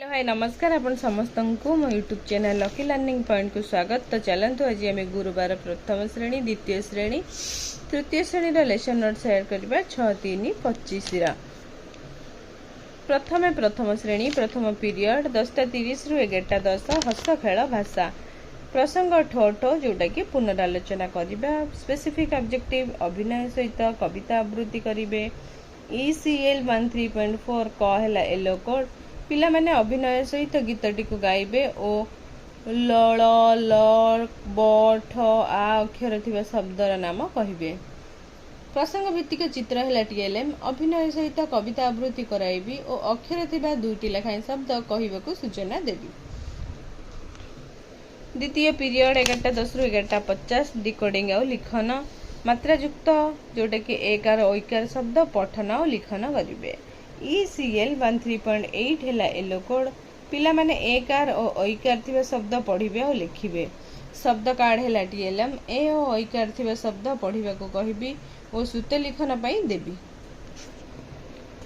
Hello hi नमस्कार आपण समस्त को मो YouTube channel lucky learning point को स्वागत। तो चलतु आज आम गुरुवार प्रथम श्रेणी द्वितीय श्रेणी तृतीय श्रेणी लेसन नोट शेयर करबा 6-3-25 प्रथम श्रेणी प्रथम पीरियड 10:30 रु 11:10 हस खेल भाषा प्रसंग ठो ठो जोटा कि पुनरालोचना करबा स्पेसिफिक ऑब्जेक्टिव अभिनय सहित कविता आवृत्ति करिवे। ECL 13.4 क हैला येलो कोड पिला माने अभिनय सहित गीतटी को गाइबे ओ लल ल ब ठ आ अक्षर थिबा शब्दर नाम कहिबे। प्रसंग भित्तिक चित्र हैला TLM अभिनय सहित कविता आवृत्ति कराइबी ओ अक्षर थिबा दुईटी लेखाएं शब्द कहिबाकू सूचना देबी। द्वितीय पीरियड 11:10 रु 11:50 डिकोडिंग और लिखन मात्रायुक्त जोटा कि एकार ओइकार शब्द पठन और लिखन करिवे। ECL 13.8 हैला येलो कोड पिला माने एकार और ओइकार थिबा शब्द पढ़िबे और लिखिबे। शब्द कार्ड हैला TLM ए और ओइकार थिबा शब्द पढ़िबा को कहिबी और सूत्र लिखन पई देबी।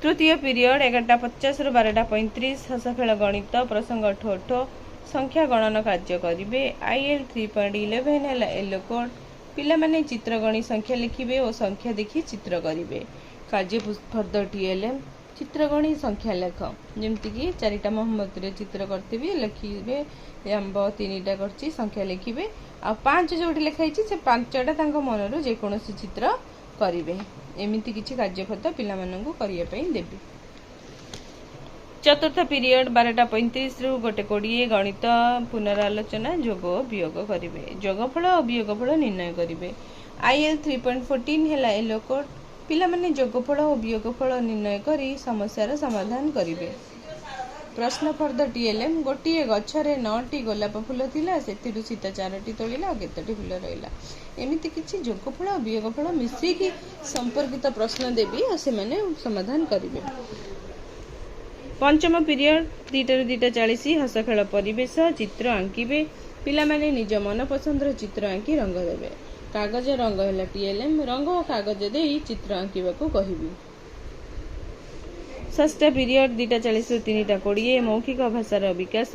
तृतीय पीरियड 11:50 रु 12:35 हस खेल गणित प्रसंग ठो ठो संख्या गणन कार्य करिवे। IL 3.11 हैला येलो कोड पिला माने चित्रगणी संख्या लिखिबे और संख्या देखि चित्र करिवे। कार्य फर्दर TLM चित्रगणी संख्या लेख जमती कि 4टा मोहम्मती चित्र करते लिखे आंब 3टा कर संख्या लिखे आ 5 जो लिखाई से 5टा मनरू जेकोसी चित्र करेंगे। एमती किसी कार्यफल पिला करने देवी। चतुर्थ पीरियड 12:35 रु 1:20 गणित पुनरालोचना जोग वियोग करेंगे। जोगफल और वियोगफल निर्णय करेंगे। IL 3.14 हैला येलो कोड पिला माने जोगफल और वियोगफल निर्णय करी समस्यार समाधान करिवे। प्रश्न फर्दर TLM गोटे गछरे 9टी गोलाप फूल थिला सेथिरु सीता 4टी तोलिला और केतटी फूल रहिला। एमिति किछि जोगफल और वियोगफल मिसी की संपर्कित प्रश्न देबी और से माने समाधान करिवे। पंचम पीरियड 2 रु 2:40 हस खेल परिवेश चित्र आंकिबे पिला माने निज मन पसंदर चित्र आंकी रंग देबे। कागज रंग है TLM रंग और कागज दे चित्र आंकिबा को कहिबी। षष्ठ पीरियड 2:40 रु 3:20 मौखिक भाषार विकास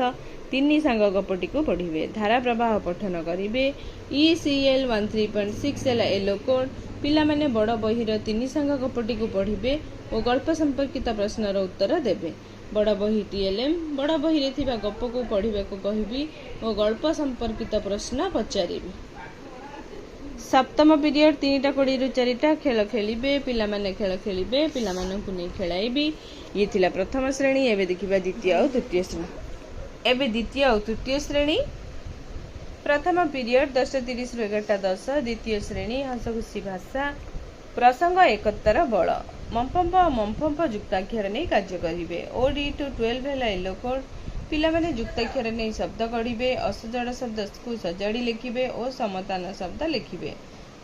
3 सांग गपटी को पढ़िबे। धारा प्रवाह पठन करिवे। ECL 13.6 हैला येलो कोड पिला माने बड़ बहिर 3 सांग गपटी को पढ़िबे और गल्प संपर्कित प्रश्नर उत्तर देबे। बड़ बही TLM बड़ बहिरे थिबा गप को पढ़िबा को कहिबी और गल्प संपर्कित प्रश्न पचारिबे। सप्तम पीरियड 3:20 रु 4टा खेल खेलिबे पिला माने खेल खेलिबे पिला मानकु नै खेलाइबी। ये थिला प्रथम श्रेणी। एबे देखिबा द्वितीय और तृतीय श्रेणी। एबे द्वितीय और तृतीय श्रेणी प्रथम पीरियड 10:30 रु 11:10 द्वितीय श्रेणी हंसखुशी भाषा प्रसंग 71 बल मंफंप और मंफंप युक्ताक्षर नहीं कार्य करिवे। OD 12 हैला येलो कोड पिला माने युक्ताक्षर नहीं शब्द गढ़िबे असजड़ शब्द को सजाड़ी लिखिबे और समतान शब्द लिखिबे।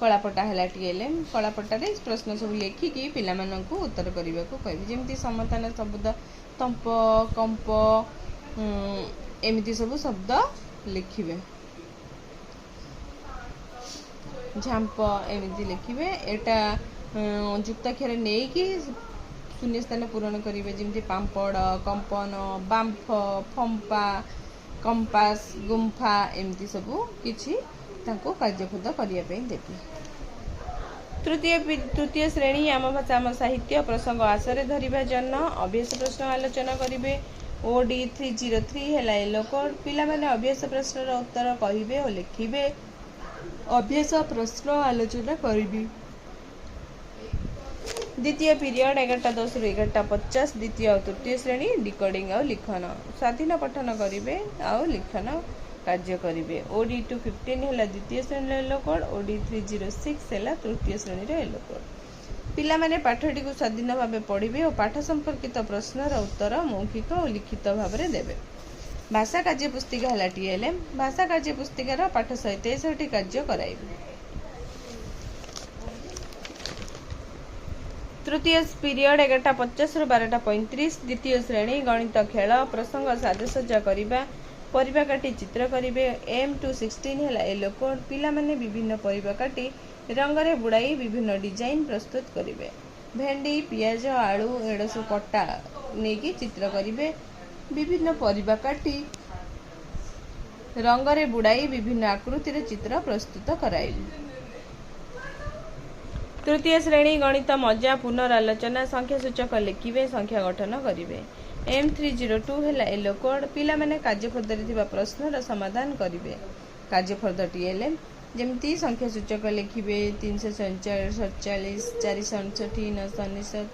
कलापटा हैला TLM कलापटा रे प्रश्न सब लिखिकी पिला मानकु उत्तर करिबा को कहबे। जेमती समतान शब्द तंप कंप एमिति सब शब्द लिखिबे। झांप एमिति लिखिबे। एटा युक्ताक्षर नहीं कि शून्य स्थान पूरण करेंगे। जमी पांपड़ कंपन बांफ फंपा कंपास गुंफा एमती सब किछि तांको कार्यफल करने देवी। तृतीय श्रेणी आम भाषा आम साहित्य प्रसंग आसरे धरिबा जन अभ्यास प्रश्न आलोचना करिवे। OD 303 हैला येलो कोड पिला माने अभ्यास प्रश्नर उत्तर कहिबे और लिखिबे। अभ्यास प्रश्न आलोचना करिबी। द्वितीय पीरियड 11:10 रु 11:50 द्वितीय और तृतीय श्रेणी डिकोडिंग और लिखन स्वाधीन पठन करिवे और लिखन कार्य करिवे। OD 215 हैला द्वितीय श्रेणी येलो कोड OD 306 हैला तृतीय श्रेणी रे येलो कोड पिला माने पाठटी को स्वाधीन भाबे पढ़िबे और पाठ संपर्कित प्रश्नर उत्तर मौखिक और लिखित भाबरे देबे। भाषा कार्य पुस्तिका हैला TLM भाषा कार्य पुस्तिकार पाठ सहित 63टी कार्य कराइबे। तृतीय पीरियड 11:50 रु 12:35 द्वितीय श्रेणी गणित खेल प्रसंग साजसज्जा करिबा परिबा काटी चित्र करिवे। M 216 हैला येलो कोड पिला माने विभिन्न परिबा काटी रंग रे बुड़ाई विभिन्न डिजाइन प्रस्तुत करिवे। भेंडी पियाज आलू एडसु कटा नेकी चित्र करिवे। विभिन्न परिबा काटी रंगरे बुड़ाई विभिन्न आकृतिर चित्र प्रस्तुत कराइबे। तृतीय श्रेणी गणित मजा पुनरालोचना संख्या सूचक लिखिबे संख्या गठन करिवे। M302 है येलो कोड पिला माने कार्य फर्दर प्रश्नर समाधान करिवे। कार्य फर्द TLM जमती संख्या सूचक लिखिबे 347 47 469 999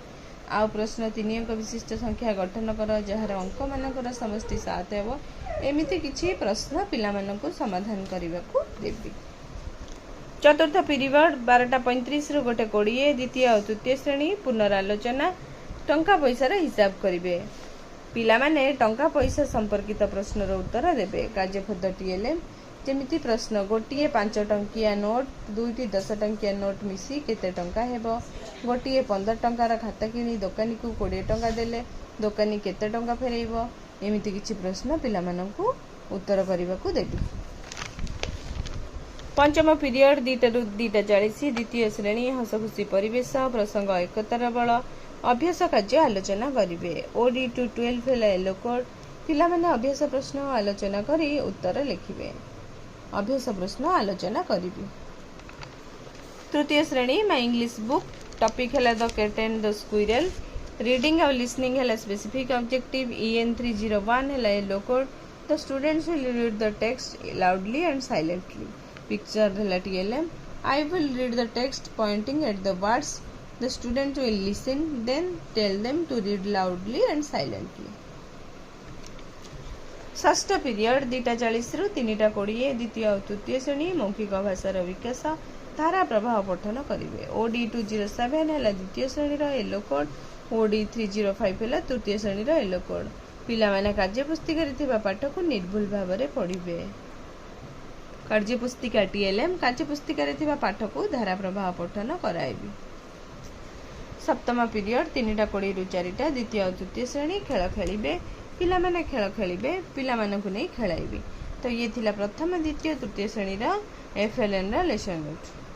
आउ प्रश्न 3 अंक विशिष्ट संख्या गठन कर जहार अंक मानकर समष्टि 7 हेबो। एमिति किछि प्रश्न पिला मानकु समाधान करिबाकू देबी। चतुर्थ पीरियड 12:35 रु 1:20 द्वितीय और तृतीय श्रेणी पुनरालोचना टंका पैसार हिसाब करिवे। पिला माने टंका पैसा संपर्कित प्रश्नर उत्तर देबे। कार्य फर्द TLM जेमिति प्रश्न गोटिए 5 टंकिया नोट 2टी 10 टंकिया नोट मिसी केते टंका हेबो। गोटिए 15 टंकार खाता किनी दोकानी को 20 टंका देले दोकानी केते टंका फेरेइबो। एमिति किछि प्रश्न पिला मानकु उत्तर करिबाकू देबी। पंचम पीरियड 2 रु 2:40 द्वितीय श्रेणी हस खुशी परिवेश प्रसंग एकतार बल अभ्यास कार्य आलोचना करिवे। OD 12 है येलो कोड पिला माने अभ्यास प्रश्न आलोचना करी उत्तर लिखिबे। अभ्यास प्रश्न आलोचना करिवे। तृतीय श्रेणी माय इंग्लिश बुक टॉपिक है the cat and the squirrel reading और लिसनिंग है स्पेसिफिक ऑब्जेक्टिव। EN301 है yellow code the students will read the text loudly and silently. Picture है TLM I will read the text pointing at the words. The student will listen, then tell them to read loudly and silently. षष्ठ period 2:40 रु 3:20 द्वितीय और तृतीय श्रेणी मौखिक भाषार विकास धारा प्रवाह पठन करिवे। OD 207 है द्वितीय श्रेणी येलो कोड OD 305 है तृतीय श्रेणी येलो कोड पिला माने कार्यपुस्तिका पाठ को निर्भुल भाव में पढ़िबे। कार्यपुस्तिका TLM कार्यपुस्तिका पाठ को धारा प्रवाह पठन कराइबे। सप्तम पीरियड 3:20 रु 4 द्वितीय और तृतीय श्रेणी खेल खेलिबे। पिला माने खेल खेलिबे पिला मानकु नै खेलाइबे। तो ये थिला प्रथम द्वितीय तृतीय श्रेणी FLN लेसन नोट।